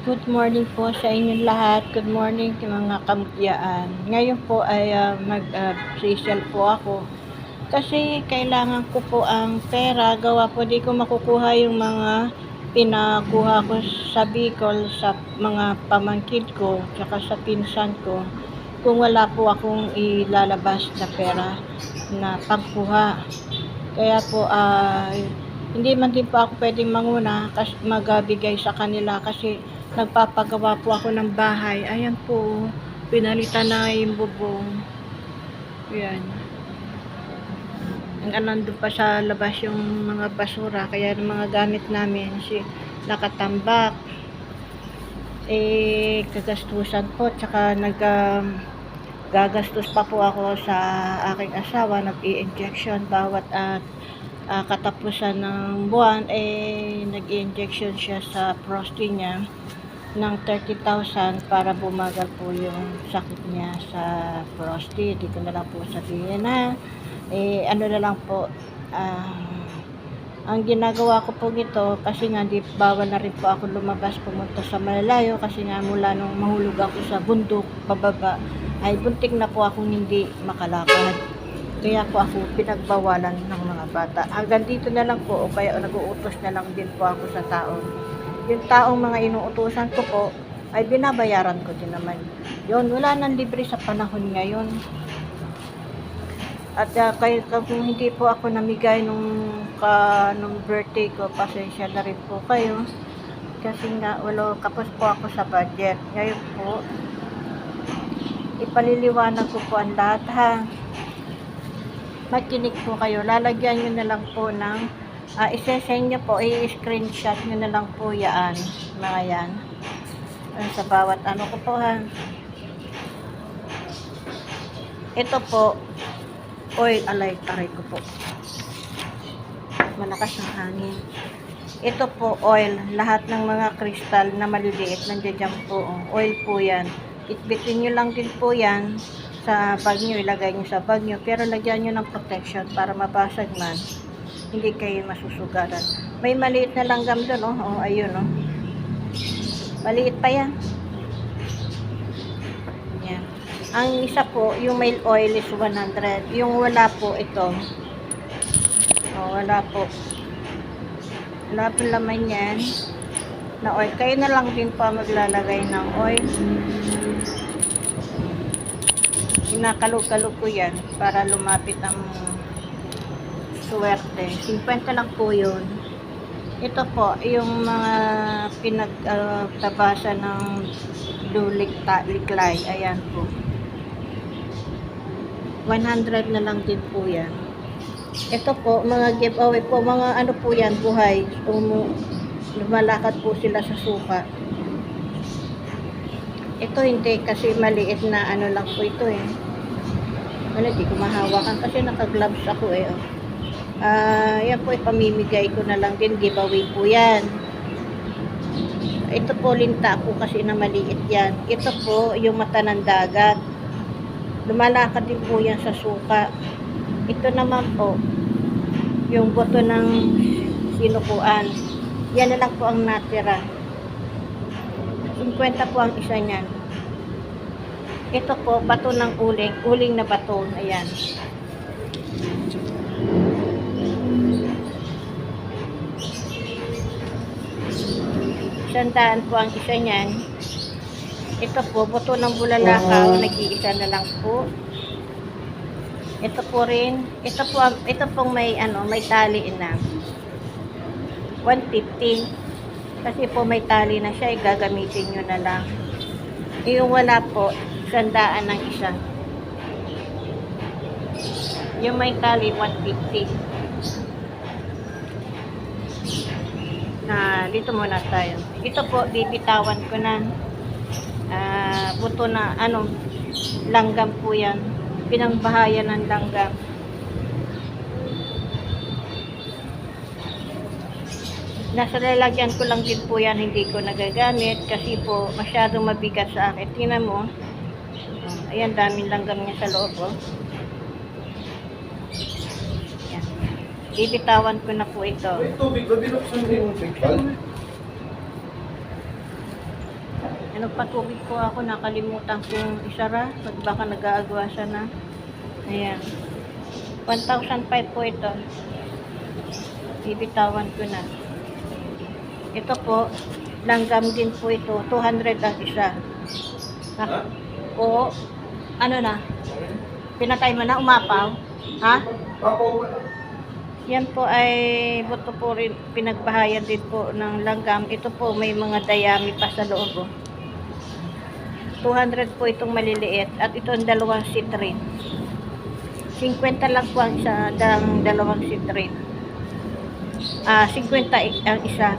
Good morning po sa inyong lahat. Good morning mga kamutyaan. Ngayon po ay mag-facial po ako. Kasi kailangan ko po ang pera. Gawa po di ko makukuha yung mga pinakuha ko sa Bicol sa mga pamangkin ko tsaka sa pinsan ko. Kung wala po akong ilalabas na pera na pagkuha. Kaya po hindi man din po ako pwedeng manguna kasi magbigay sa kanila kasi nagpapagawa po ako ng bahay. Ayan po, pinalitan na yung bubong. Ayan. Nandun pa sa labas yung mga basura, kaya yung mga gamit namin nakatambak. Kagastusan po, tsaka gagastos pa po ako sa aking asawa, nag-i-injection bawat katapusan ng buwan, nag-i-injection siya sa prostate niya ng 30,000 para bumagal po yung sakit niya sa prostate. Di ko na lang po sabihin na ano na lang po, ang ginagawa ko po nito kasi nga bawal na rin po ako lumabas pumunta sa malalayo kasi nga mula nung mahulog ako sa bundok pababa ay buntik na po akong hindi makalakad. Kaya po ako pinagbawalan ng mga bata. Hanggang dito na lang po o kaya nag-uutos na lang din po ako sa tao. Yung taong mga inuutusan ko po ay binabayaran ko din naman. Yun, wala nang libre sa panahon ngayon. At kaya kung hindi po ako namigay nung birthday ko, pasensya na rin po kayo. Kasi nga, kapos po ako sa budget. Ngayon po, ipaliliwanag ko po ang lahat ha. Makinig po kayo. Lalagyan nyo na lang po ng, isesend nyo po, i-screenshot nyo na lang po yan. Mga yan. Sa bawat ano ko po ha. Ito po, oil, aray ko po. Malakas ang hangin. Ito po, oil. Lahat ng mga kristal na maliliit, nandiyan po. Oil po yan. Itbitin nyo lang din po yan sa bag nyo. Ilagay nyo sa bag nyo. Pero lagyan nyo ng protection para mabasag man. Hindi kayo masusugaran. May maliit na langgam doon, oh. Ayun, oh. Maliit pa yan. Yan. Ang isa po, yung male oil is 100. Yung wala po, ito. Wala po. Wala po laman yan na oil. Kayo na lang din po maglalagay ng oil. Kinakalog-kalog ko yan para lumapit ang suwerte. 50 lang po yun. Ito po, yung mga pinagtabasa ng liklay. Ayan po. 100 na lang din po yan. Ito po, mga giveaway po, mga ano po yan, buhay. Lumalakad po sila sa suka. Ito hindi, kasi maliit na ano lang po ito eh. Wala, di ko mahawakan kasi naka-gloves ako eh. Yan po, ipamimigay ko na lang din, giveaway po yan. Ito po, linta po kasi na maliit yan. Ito po, yung mata ng dagat. Lumalakad din po yan sa suka. Ito naman po, yung boto ng sinukuan. Yan na lang po ang natira. 50 po ang isa niyan. Ito po, bato ng uling. Uling na bato. Ayan. Sandaan po ang isa niyan. Ito po, buto ng bulalakaw, nag-iisa na lang po. Ito po rin, ito pong may tali na. 150. Kasi po may tali na siya, gagamitin nyo na lang. Yung wala po, 100 ng isa. Yung may tali, 150. Dito muna tayo. Ito po, bibitawan ko na. Buto na langgam po yan, pinangbahayan ng langgam. Nasa lalagyan ko lang din po yan, hindi ko nagagamit kasi po masyadong mabigat sa akin. Tingnan mo, ayan, daming langgam niya sa loob. Ayan. Bibitawan ko na po ito. Tubig, binuksan mo yung tubig. Nagpatubig po ako, nakalimutan kong isara. Baka nag-aagwasa na. Ayan. 1,005 po ito. Bibitawan ko na. Ito po, langgam din po ito. 200 ang isa. Oo. Ano na? Pinatay mo na? Umapaw? Ha? Yan po ay buto po rin, pinagbahayan din po ng langgam. Ito po may mga dayami pa sa loob. Oh. 200 po itong maliliit at ito ang dalawang citrin. 50 lang po ang isa, dalawang citrin. 50 ang isa.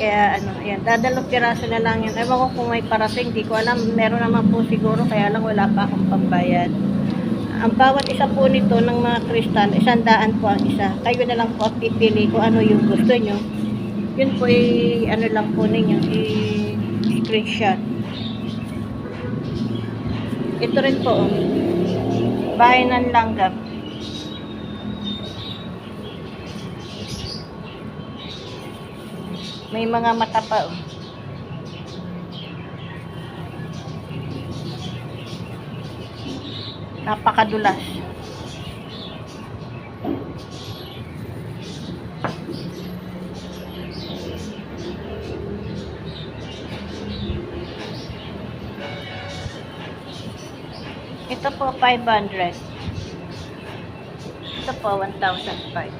Kaya ano, ayan, dadalawang piraso na lang yan. Ewan ko kung may parating, di ko alam. Meron naman po siguro, kaya lang wala pa akong pambayad. Ang bawat isa po nito ng mga kristal, 100 po ang isa. Kayo na lang po pipili kung ano yung gusto nyo. Yun po ano lang po ninyo, i-screenshot. Ito rin po, bahay ng langgam. May mga mata pa. Napakadulas. Ito po 500. Ito po 1,005.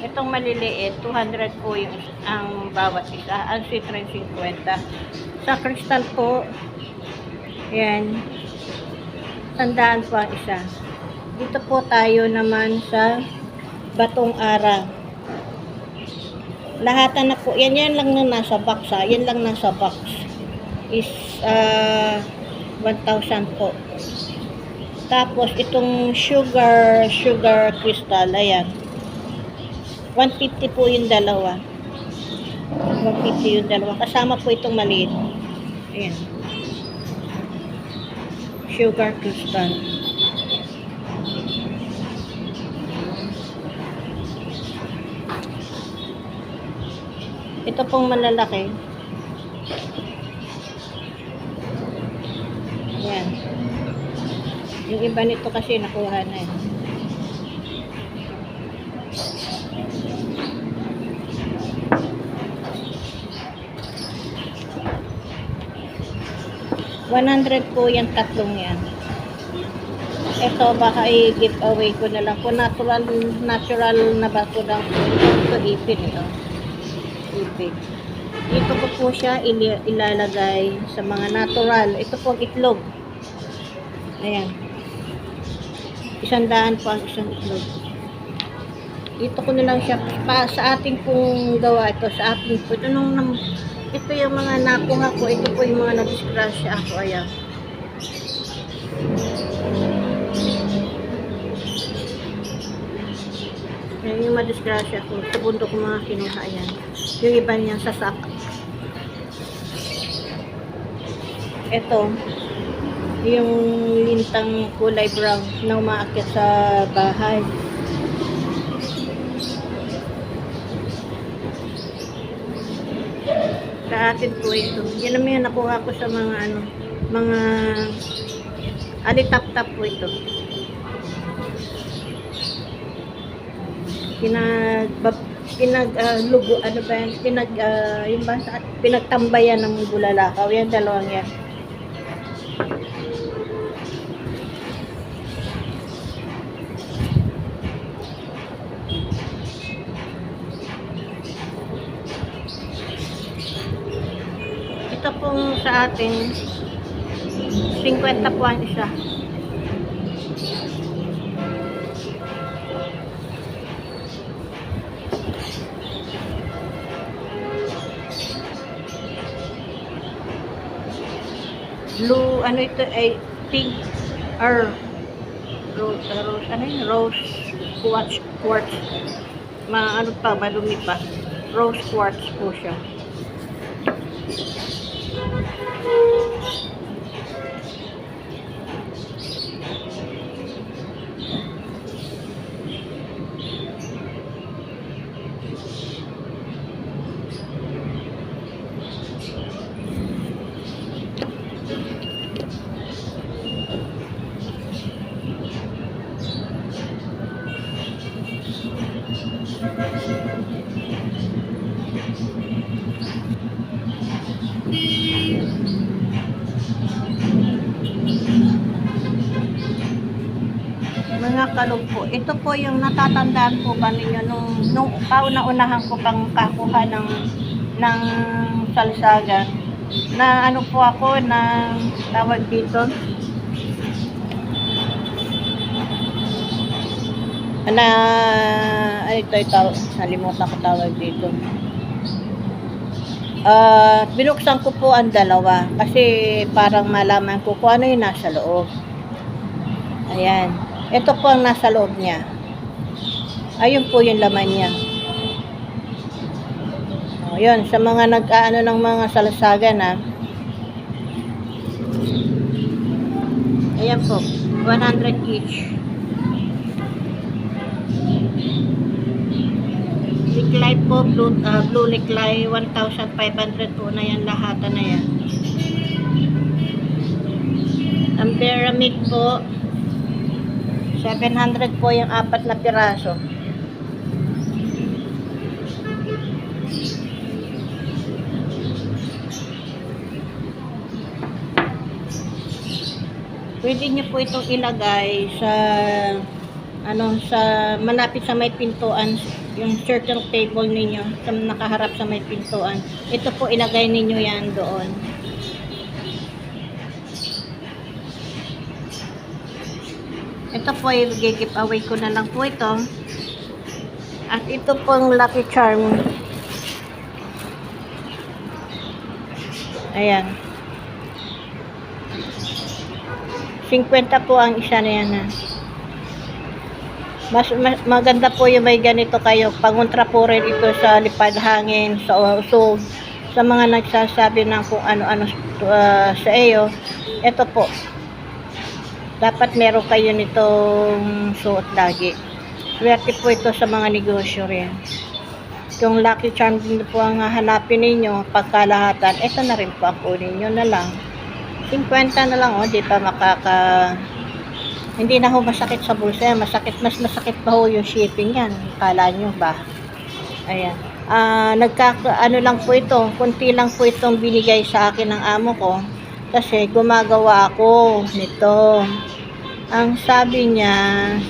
Itong maliliit 200 po yung ang bawat isa. Ang citrin 50. Sa kristal po, yan, 100 po ang isa. Dito po tayo naman sa batong ara. Lahatan na po. Yan lang na nasa box ha. Yan lang nasa box. Is 1,000 po. Tapos itong sugar crystal, ayan. 150 po yung dalawa. 150 yung dalawa. Kasama po itong maliit. Ayan. Sugar crystal. Ito pong malalaki. Ayan. Yung iba nito kasi nakuha na eh. $100 po yung tatlong yan. Ito baka i-give away ko na lang po. Natural na ba po lang po. Ito ipin ito. Ipin. Dito ko po siya ilalagay sa mga natural. Ito po ang itlog. Ayan. 100 po ang isang itlog. Dito ko na lang siya sa ating pong gawa ito. Sa ating po. Ito yung mga nakuha ko. Ito po yung mga na-disgrasya ako. Ayan. Ayan yung madisgrasya ko. Sa bundok ko mga kinuha. Ayan. Yung iba niya sasak. Ito. Yung lintang kulay brown na umaakyat sa bahay. Sa atin po ito. Yan naman yung nakuha ko sa mga mga alitap-tap po ito. Lugo, ano ba yan? Yung ba, pinagtambayan ng bulalakaw. Yan, dalawang yan. Ito pong sa atin 50 po ang isa. Blue, ano ito ay pink or rose, ano yun? Rose quartz. Ano pa, malumi pa. Rose quartz po siya. Mga kalog po, ito po yung natatandaan po ba ninyo nung kauna-unahan ko pang kakuha ng salsagan na ano po ako na tawag dito na ito nalimutan ko tawag dito. Binuksan ko po ang dalawa kasi parang malaman ko kung ano yung nasa loob. Ayan. Ito po ang nasa loob niya. Ayun po yung laman niya. O, yun. Sa mga nag-aano ng mga salsagan ayan po. 100 each. Liklay po. Blue liklay. 1,500 po na yan. Lahata na yan. Ang pyramid po 700 po yung 4 na piraso. Pwede nyo po itong ilagay sa sa malapit sa may pintuan, yung circle table ninyo, sa nakaharap sa may pintuan. Ito po ilagay ninyo yan doon. Ito po ay give away ko na lang po ito. At ito pong Lucky Charm. Ayan. 50 po ang isa na yan. Mas maganda po yung may ganito kayo. Pangontra po rin ito sa lipad hangin, sa usog, sa mga nagsasabi ng kung ano-ano sa iyo. Ito po. Dapat meron kayo nitong suot lagi. Swerte po ito sa mga negosyo rin. Kung Lucky Charm din po ang hanapin ninyo, pagkalahatan, ito na rin po ang kunin nyo na lang. 50 na lang, di pa hindi na ho masakit sa bulsa. Mas masakit pa ho yung shipping yan. Kala nyo ba? Ayan. Ano lang po ito, kunti lang po itong binigay sa akin ng amo ko. Kasi gumagawa ako nito. Ang sabi niya,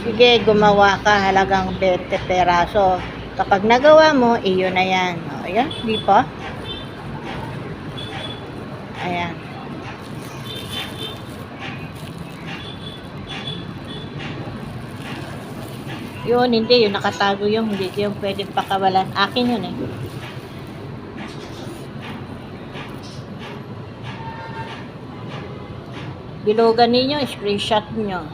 sige gumawa ka halagang 20 peraso. Kapag nagawa mo, iyo na yan. O, ayan, di pa? Ayan. Yun, hindi. Yung nakatago yung hindi yung pwedeng pakawalan. Akin yun eh. Bilogan ninyo, screenshot nyo.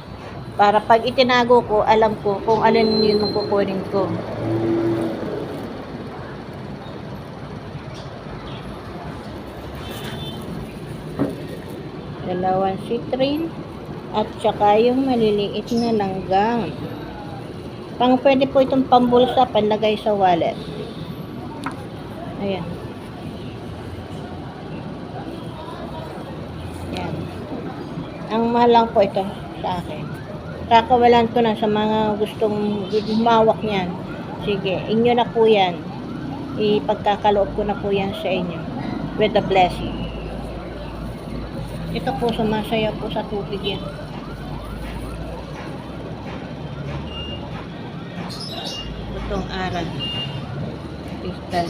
Para pag itinago ko, alam ko kung alin yung kukunin ko. Dalawang citrin at saka yung maliliit na langgam. Pwede po itong pambulsa, panlagay sa wallet. Ayan. Ayan. Ang mahal lang po ito sa akin. Kakawalan ko na sa mga gustong humawak niyan. Sige, inyo na po yan. Ipagkakaloob ko na po yan sa inyo. With a blessing. Ito po, sumasaya po sa tubig yan. Itong aral. Crystal.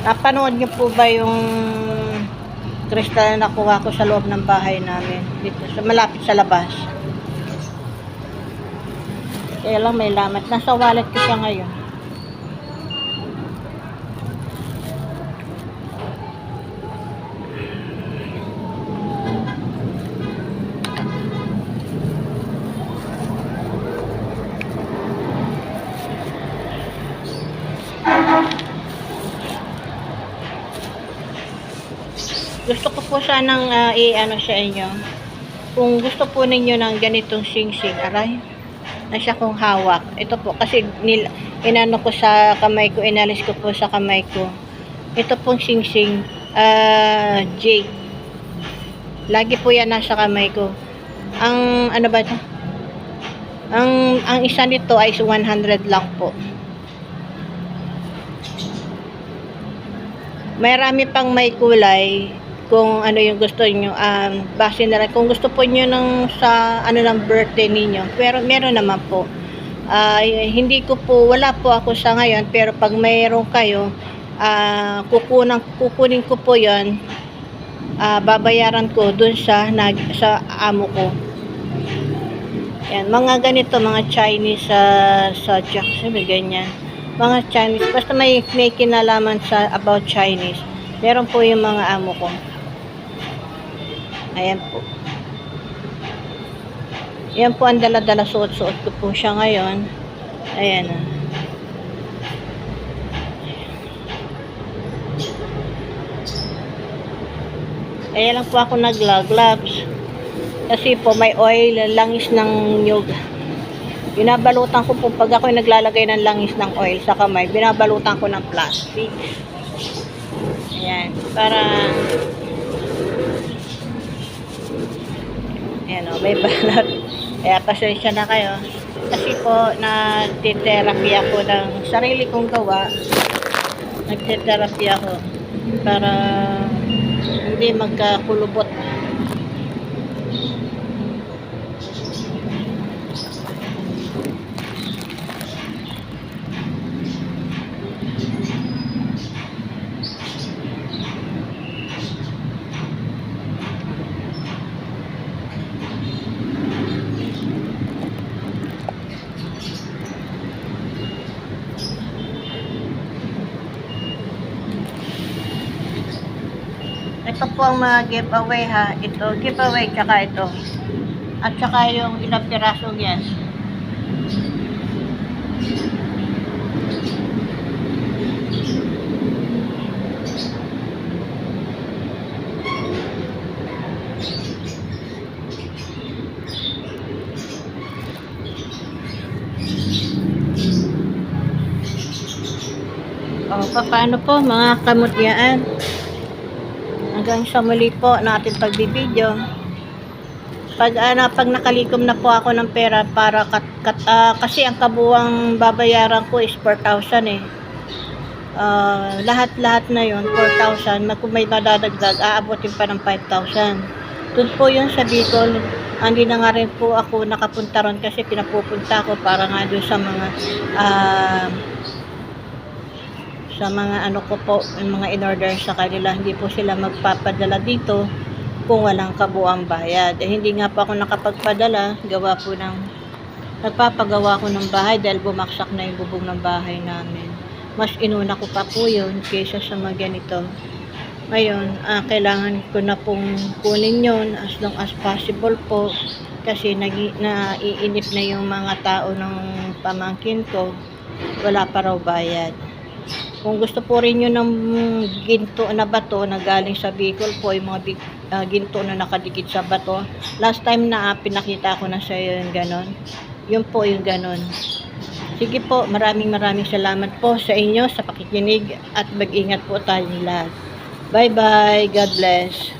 Napanood niyo po ba yung kristal na nakuha ko sa loob ng bahay namin? Dito, malapit sa labas. Kaya lang may lamat. Nasa wallet ko siya ngayon. Gusto ko po sanang i-ano sa inyo. Kung gusto po ninyo ng ganitong sing-sing, aray. na siya kong hawak. Ito po kasi inano ko sa kamay ko, inalis ko po sa kamay ko. Ito pong singsing jade. Lagi po yan nasa kamay ko. Ang ano ba ito? Ang isa nito ay 100 lang po. Marami pang may kulay kung ano yung gusto niyo, base na lang kung gusto po niyo ng sa ano ng birthday ninyo, pero meron naman po. Hindi ko po, wala po ako sa ngayon, pero pag mayroon kayo, kukunin ko po yon, babayaran ko dun sa amo ko. Yan, mga ganito, mga Chinese subject, sabi ganyan. Mga Chinese, basta may kinalaman sa about Chinese, meron po yung mga amo ko. Ayan po. Yan po ang dala-dala, suot-suot ko po siya ngayon. Ayan na. Ayan lang po ako nag-gloves. Kasi po may oil, langis ng nyug. Binabalutan ko po pag ako naglalagay ng langis ng oil sa kamay. Binabalutan ko ng plastic. Ayan. Para ayan o, may balat. Kaya pasensya na kayo. Kasi po, nagtitherapy ako ng sarili kong gawa. Nagtitherapy ako para hindi magkakulubot. Ito po ang mga giveaway ha. Ito, giveaway, tsaka ito. At tsaka yung ilang pirasong yes. O, paano po mga kamutyaan? Hanggang sa muli po natin pagbibideo. Pag nakalikom na po ako ng pera para kasi ang kabuwang babayaran ko is 4,000 eh. Lahat-lahat na yon 4,000. Kung may madadagdag, aabotin pa ng 5,000. Doon po yun sa Bicol. Hindi na nga rin po ako nakapunta ron kasi pinapupunta ko para nga doon sa mga ano ko po, yung mga in-order sa kanila. Hindi po sila magpapadala dito kung walang kabuang bayad. Hindi nga po ako nakapagpadala, nagpapagawa ko ng bahay dahil bumaksak na yung bubong ng bahay namin. Mas inuna ko pa po yun kaysa sa mga ganito. Ngayon, kailangan ko na pong kunin yun as long as possible po kasi naiinip na yung mga tao ng pamangkin ko, wala pa raw bayad. Kung gusto po rin nyo ng ginto na bato na galing sa Bicol po, yung mga ginto na nakadikit sa bato. Last time na pinakita ko na sa iyo yung ganon. Yun po yung ganon. Sige po, maraming salamat po sa inyo sa pakikinig at mag-ingat po tayong lahat. Bye-bye. God bless.